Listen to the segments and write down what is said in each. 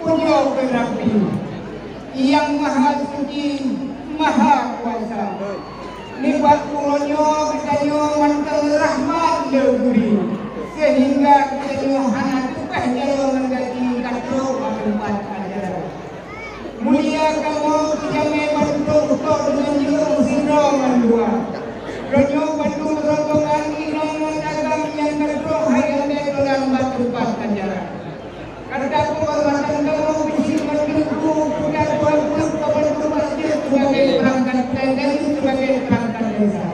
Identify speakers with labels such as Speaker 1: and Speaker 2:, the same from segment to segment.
Speaker 1: punya Nabi yang maha suci, maha kuasa. Libat kulonyo bertanyo mantel rahmat leguri sehingga kita hana tukah jalo menjadi katrok tempat ajaran. Mulia kamu kijame bantu untuk dengan jilung sindrom mendua. Ronyo bantu rotongan inong agam yang katrok hayang dalam batu tempat ajaran. Karena penghormatan kamu bising menunggu bukan waktu kepada masjid sebagai perangkat dan sebagai perangkat desa.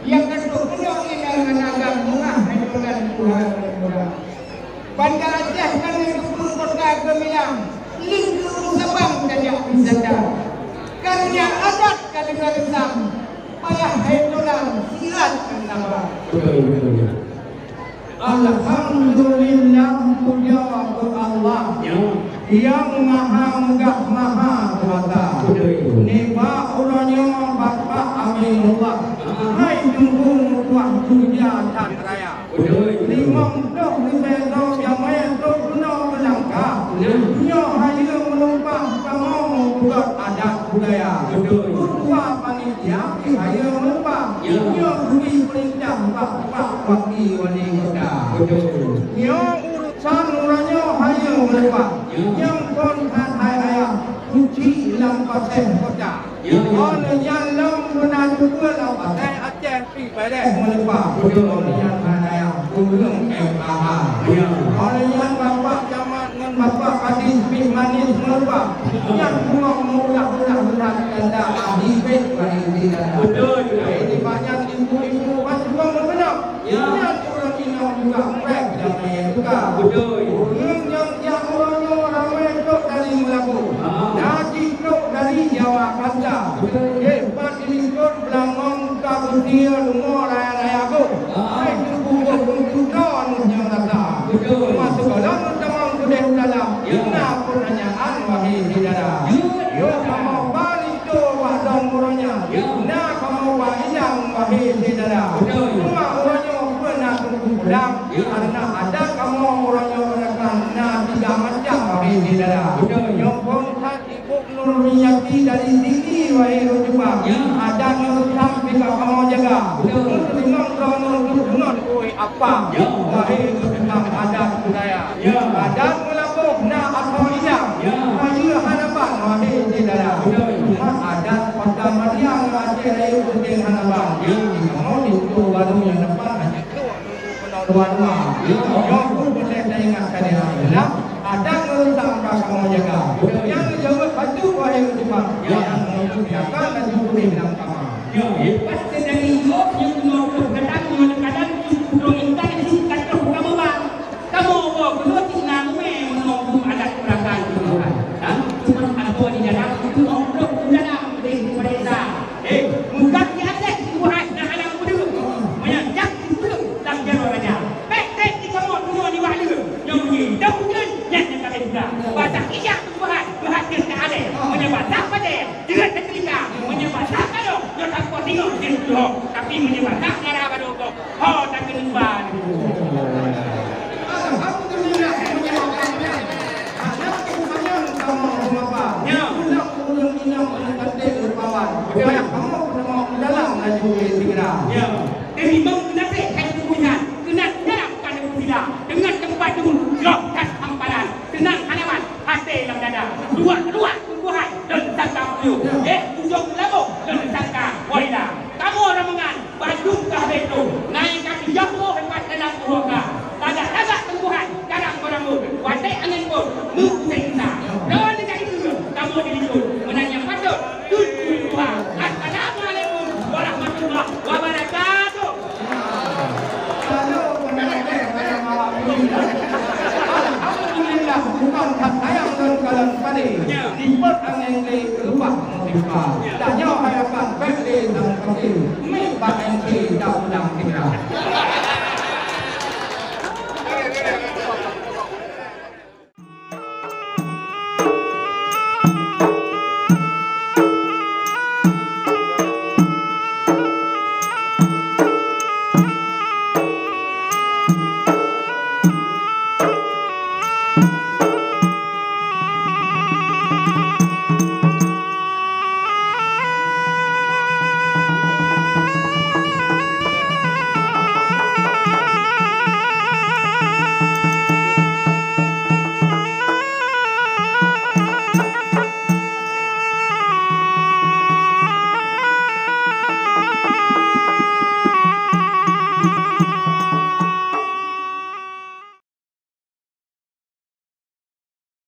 Speaker 1: Yang kedua penuh dengan agam mengah dan Tuhan berdoa. Bandar Aceh kan mendukung kota Gemilang, lingkup Sabang dan wisata. Karena adat kadengar Islam, payah haitulang silat kenapa. Alhamdulillah puja Allah yang maha megah maha kuasa. Niba ulanya Bapak Aminullah. Hai tunggu waktu dia tak raya. Limang dok libedo yang main dok guna melangkah. Nyo hanya menumpah kamu buat adat budaya. Ketua panitia hanya menumpah. Nyo beri perintah bapak wakil wali kota. Nyo urusan uranya hanya menumpah. Yang pun ayah kunci dalam pasir kota. Oleh yang lam benar juga dalam pasir Aceh pi pada menumpah. Oleh yang ayah kurung MAH. Oleh yang bapak camat dengan bapak hadis pi manis menumpah. Yang kurang mudah-mudah berat kanda ahibet bagi tidak. Ini banyak ibu-ibu masih benar. Yang kurang ingat juga mereka yang juga. Yang orangnya ramai dok dari Melabu, Haji dok dari Jawa Kanta. Hebat ini dok belangong kabudia lumur raya-raya ko. Hai tubuh untuk yang rasa. Masuk dalam tamang kuda dalam. Ina pertanyaan wahai saudara. Yo kamu balik tu wadang orangnya. Na kamu wahidang wahai saudara. Semua orangnya pernah pulang karena ada kamu orangnya karena tiga macam wahai saudara. Yang kontak ibu Nurmiyati dari sini wahai Rujubah. Ada yang sampai kamu jaga. Dengan dengan koi apa wahai tentang adat budaya. Adat melabuh na atau tidak. Hanya harapan wahai saudara. Adat pada Mariam Aceh Raya Putih harapan. Kamu itu baru yang dapat hanya dua-dua. Yang boleh saya ingatkan adalah ada tentang kamu jaga. Yang jawab baju wahai Rujubah. Yang mengucapkan dan juga dalam kamar. Pasti dari job yang menurut kadang-kadang untuk ingat singkat kamu bang. Kamu bawa kedua tinggal menunggu adat perangkat Tuhan. Cuma ada di dalam itu orang di dalam desa. Bukan di Aceh Tuhan dan anak muda. Menyajak itu dan jalan raja. Pek di kamu semua di wali. Yang ini dahukan yang tak ada. Bahasa ijak Tuhan berhasil ke Aceh. Menyebabkan pada dengan ketika menyebabkan kalau yang tak kau tengok itu tapi menyebabkan cara baru kau. Oh tak kenal. Alhamdulillah menyebabkannya. Anak tuanya kamu apa? Ya. Pulang pulang inang menanti berpawan. Kayak kamu mau dalam laju segera. Ya. Demi mengenai kebutuhan kena dalam kandung tidak dengan tempat itu lokkan hamparan tenang halaman hati dalam dada dua tumbuhan dan sangka bulu ujung labu dan sangka waida kamu ramangan baju kahbe itu naik kaki jauh hebat dalam buka tagak tumbuhan kadang beramu watai angin pun mukta dan dengan itu kamu dirijut menanya patut Tuhan assalamualaikum warahmatullahi wabarakatuh. Alhamdulillah bukan sayang dan kalan padi. Dibuat angin di rumah mutipa. Tanya